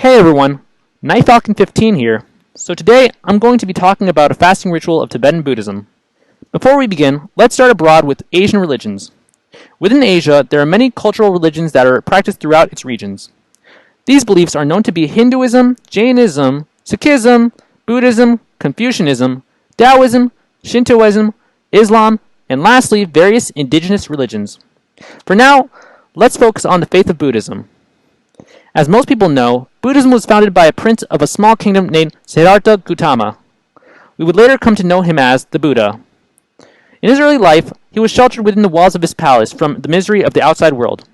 Hey everyone, Night Falcon 15 here. So today I'm going to be talking about a fasting ritual of Tibetan Buddhism. Before we begin, let's start abroad with Asian religions. Within Asia, there are many cultural religions that are practiced throughout its regions. These beliefs are known to be Hinduism, Jainism, Sikhism, Buddhism, Confucianism, Taoism, Shintoism, Islam, and lastly, various indigenous religions. For now, let's focus on the faith of Buddhism. As most people know, Buddhism was founded by a prince of a small kingdom named Siddhartha Gautama. We would later come to know him as the Buddha. In his early life, he was sheltered within the walls of his palace from the misery of the outside world.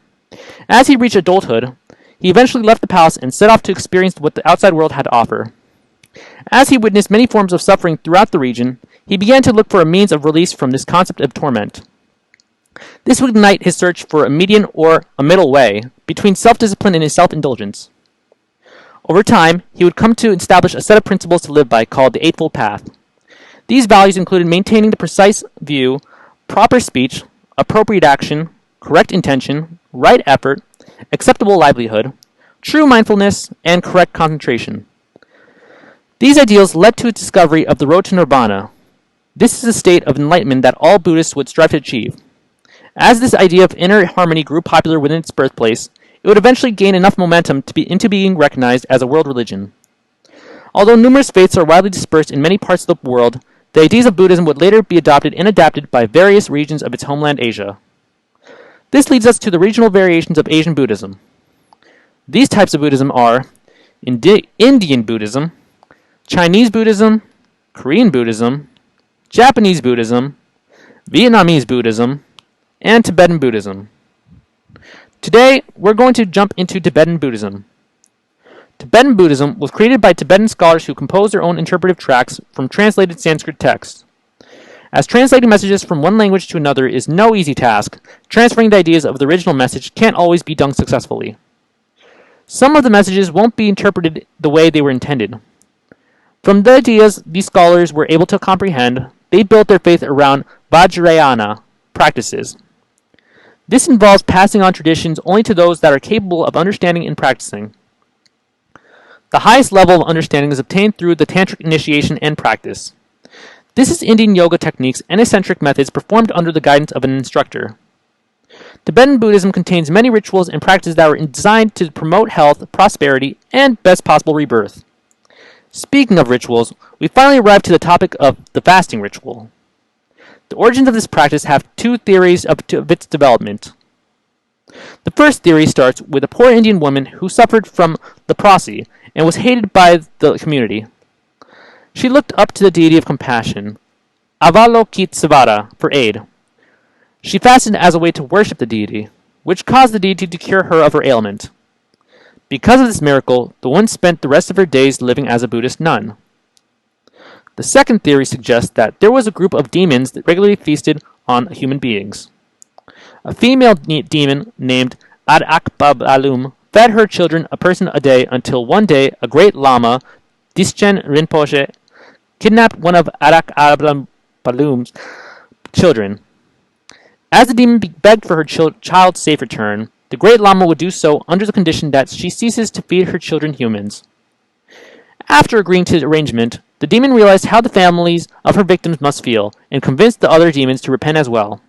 As he reached adulthood, he eventually left the palace and set off to experience what the outside world had to offer. As he witnessed many forms of suffering throughout the region, he began to look for a means of release from this concept of torment. This would ignite his search for a median or a middle way between self-discipline and self-indulgence. Over time, he would come to establish a set of principles to live by called the Eightfold Path. These values included maintaining the precise view, proper speech, appropriate action, correct intention, right effort, acceptable livelihood, true mindfulness, and correct concentration. These ideals led to a discovery of the road to nirvana. This is a state of enlightenment that all Buddhists would strive to achieve. As this idea of inner harmony grew popular within its birthplace, it would eventually gain enough momentum into being recognized as a world religion. Although numerous faiths are widely dispersed in many parts of the world, the ideas of Buddhism would later be adopted and adapted by various regions of its homeland Asia. This leads us to the regional variations of Asian Buddhism. These types of Buddhism are Indian Buddhism, Chinese Buddhism, Korean Buddhism, Japanese Buddhism, Vietnamese Buddhism, and Tibetan Buddhism. Today, we're going to jump into Tibetan Buddhism. Tibetan Buddhism was created by Tibetan scholars who composed their own interpretive tracts from translated Sanskrit texts. As translating messages from one language to another is no easy task, transferring the ideas of the original message can't always be done successfully. Some of the messages won't be interpreted the way they were intended. From the ideas these scholars were able to comprehend, they built their faith around Vajrayana practices. This involves passing on traditions only to those that are capable of understanding and practicing. The highest level of understanding is obtained through the tantric initiation and practice. This is Indian yoga techniques and eccentric methods performed under the guidance of an instructor. Tibetan Buddhism contains many rituals and practices that were designed to promote health, prosperity, and best possible rebirth. Speaking of rituals, we finally arrived to the topic of the fasting ritual. The origins of this practice have two theories of its development. The first theory starts with a poor Indian woman who suffered from leprosy and was hated by the community. She looked up to the deity of compassion, Avalokitesvara, for aid. She fasted as a way to worship the deity, which caused the deity to cure her of her ailment. Because of this miracle, the woman spent the rest of her days living as a Buddhist nun. The second theory suggests that there was a group of demons that regularly feasted on human beings. A female demon named Ad-Akbabalum fed her children a person a day until one day a great lama, Dischen Rinpoche, kidnapped one of Ad-Akbabalum's children. As the demon begged for her child's safe return, the great lama would do so under the condition that she ceases to feed her children humans. After agreeing to the arrangement, the demon realized how the families of her victims must feel, and convinced the other demons to repent as well.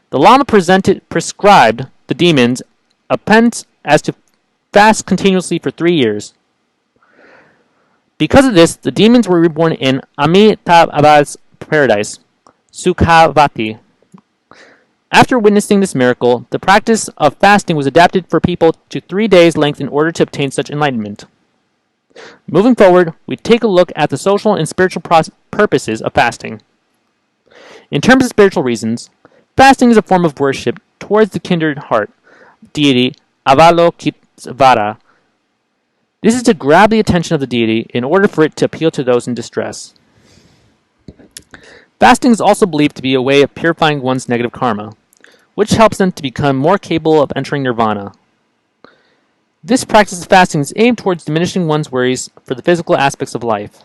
The Lama prescribed the demons a penance as to fast continuously for 3 years. Because of this, the demons were reborn in Amitabha's paradise, Sukhavati. After witnessing this miracle, the practice of fasting was adapted for people to 3 days' length in order to obtain such enlightenment. Moving forward, we take a look at the social and spiritual purposes of fasting. In terms of spiritual reasons, fasting is a form of worship towards the kindred heart, deity Avalokitesvara. This is to grab the attention of the deity in order for it to appeal to those in distress. Fasting is also believed to be a way of purifying one's negative karma, which helps them to become more capable of entering nirvana. This practice of fasting is aimed towards diminishing one's worries for the physical aspects of life,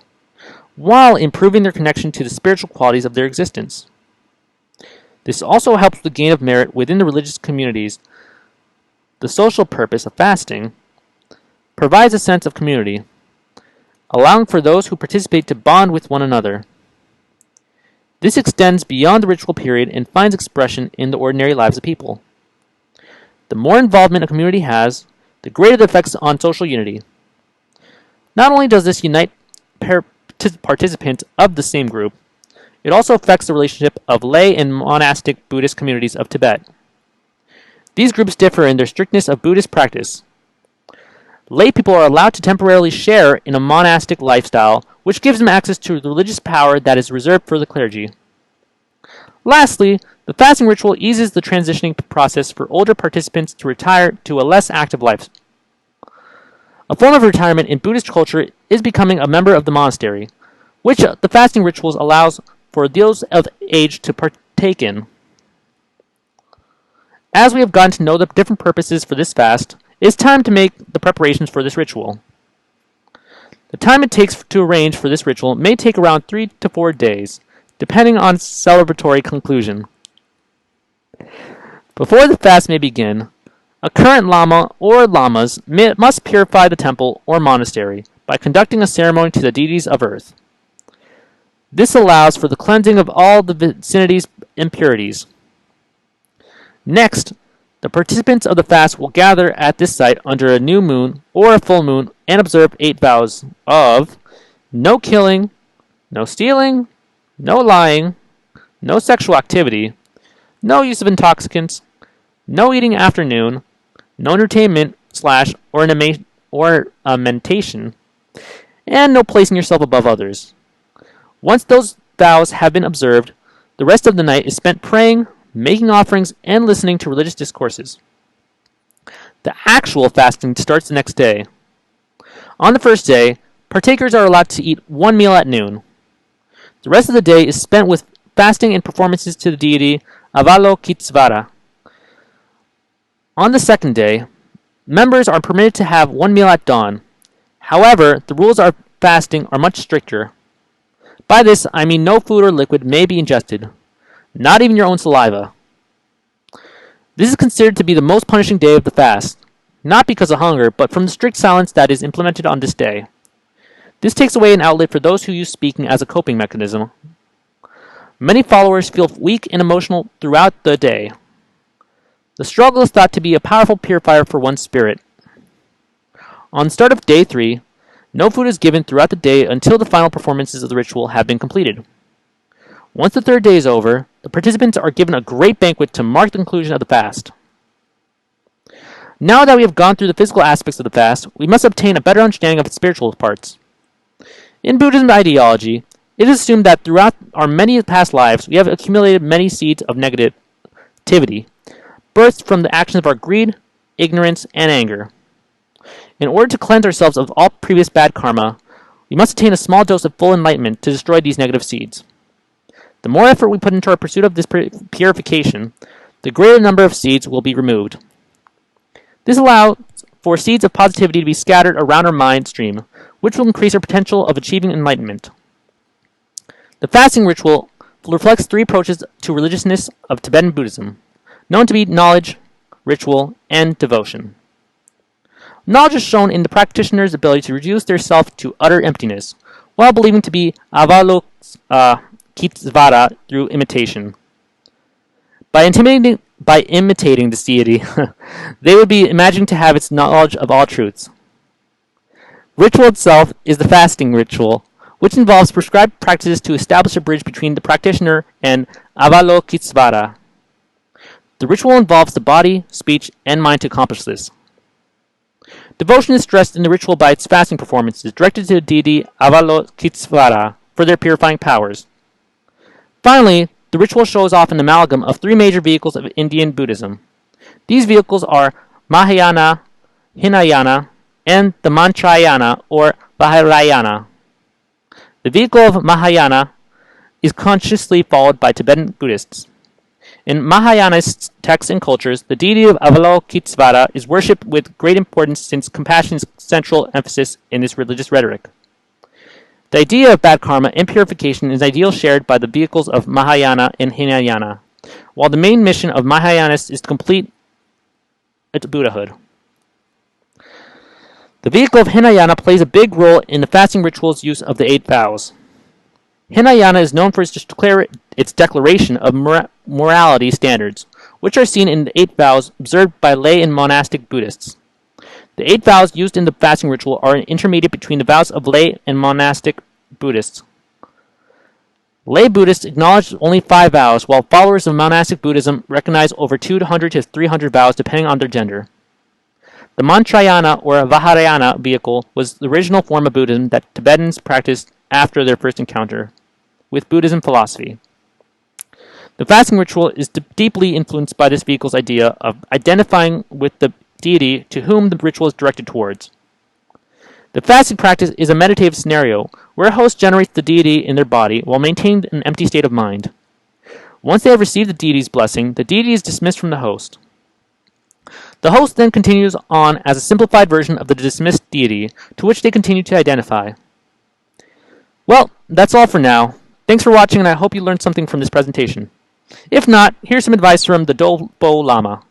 while improving their connection to the spiritual qualities of their existence. This also helps the gain of merit within the religious communities. The social purpose of fasting provides a sense of community, allowing for those who participate to bond with one another. This extends beyond the ritual period and finds expression in the ordinary lives of people. The more involvement a community has, the greater the effects on social unity. Not only does this unite participants of the same group, it also affects the relationship of lay and monastic Buddhist communities of Tibet. These groups differ in their strictness of Buddhist practice. Lay people are allowed to temporarily share in a monastic lifestyle, which gives them access to the religious power that is reserved for the clergy. Lastly, the fasting ritual eases the transitioning process for older participants to retire to a less active life. A form of retirement in Buddhist culture is becoming a member of the monastery, which the fasting rituals allows for those of age to partake in. As we have gotten to know the different purposes for this fast, it is time to make the preparations for this ritual. The time it takes to arrange for this ritual may take around 3 to 4 days, depending on celebratory conclusion. Before the fast may begin, a current lama or lamas must purify the temple or monastery by conducting a ceremony to the deities of earth. This allows for the cleansing of all the vicinity's impurities. Next, the participants of the fast will gather at this site under a new moon or a full moon and observe 8 vows of no killing, no stealing, no lying, no sexual activity, no use of intoxicants, no eating after noon, no entertainment / ornamentation, and no placing yourself above others. Once those vows have been observed, the rest of the night is spent praying, making offerings, and listening to religious discourses. The actual fasting starts the next day. On the first day, partakers are allowed to eat 1 meal at noon. The rest of the day is spent with fasting and performances to the deity Avalokitesvara. On the second day, members are permitted to have 1 meal at dawn. However, the rules of fasting are much stricter. By this, I mean no food or liquid may be ingested, not even your own saliva. This is considered to be the most punishing day of the fast, not because of hunger, but from the strict silence that is implemented on this day. This takes away an outlet for those who use speaking as a coping mechanism. Many followers feel weak and emotional throughout the day. The struggle is thought to be a powerful purifier for one's spirit. On the start of day 3, no food is given throughout the day until the final performances of the ritual have been completed. Once the third day is over, the participants are given a great banquet to mark the conclusion of the fast. Now that we have gone through the physical aspects of the fast, we must obtain a better understanding of its spiritual parts. In Buddhism ideology, it is assumed that throughout our many past lives, we have accumulated many seeds of negativity, birthed from the actions of our greed, ignorance, and anger. In order to cleanse ourselves of all previous bad karma, we must attain a small dose of full enlightenment to destroy these negative seeds. The more effort we put into our pursuit of this purification, the greater number of seeds will be removed. This allows for seeds of positivity to be scattered around our mind stream, which will increase our potential of achieving enlightenment. The fasting ritual reflects 3 approaches to religiousness of Tibetan Buddhism, known to be knowledge, ritual, and devotion. Knowledge is shown in the practitioner's ability to reduce their self to utter emptiness, while believing to be Avalokitesvara through imitation. By imitating this deity, they would be imagined to have its knowledge of all truths. Ritual itself is the fasting ritual, which involves prescribed practices to establish a bridge between the practitioner and Avalokitesvara. The ritual involves the body, speech, and mind to accomplish this. Devotion is stressed in the ritual by its fasting performances, directed to the deity Avalokitesvara for their purifying powers. Finally, the ritual shows off an amalgam of 3 major vehicles of Indian Buddhism. These vehicles are Mahayana, Hinayana, and the Mantrayana or Vajrayana. The vehicle of Mahayana is consciously followed by Tibetan Buddhists. In Mahayanist texts and cultures, the deity of Avalokitesvara is worshipped with great importance since compassion is central emphasis in this religious rhetoric. The idea of bad karma and purification is an ideal shared by the vehicles of Mahayana and Hinayana, while the main mission of Mahayanists is to complete its Buddhahood. The vehicle of Hinayana plays a big role in the fasting ritual's use of the 8 vows. Hinayana is known for its declaration of morality standards, which are seen in the 8 vows observed by lay and monastic Buddhists. The 8 vows used in the fasting ritual are an intermediate between the vows of lay and monastic Buddhists. Lay Buddhists acknowledge only 5 vows, while followers of monastic Buddhism recognize over 200 to 300 vows depending on their gender. The Mantrayana or Vajrayana vehicle was the original form of Buddhism that Tibetans practiced after their first encounter with Buddhism philosophy. The fasting ritual is deeply influenced by this vehicle's idea of identifying with the deity to whom the ritual is directed towards. The fasting practice is a meditative scenario where a host generates the deity in their body while maintaining an empty state of mind. Once they have received the deity's blessing, the deity is dismissed from the host. The host then continues on as a simplified version of the dismissed deity, to which they continue to identify. Well, that's all for now. Thanks for watching, and I hope you learned something from this presentation. If not, here's some advice from the Dolpo Lama.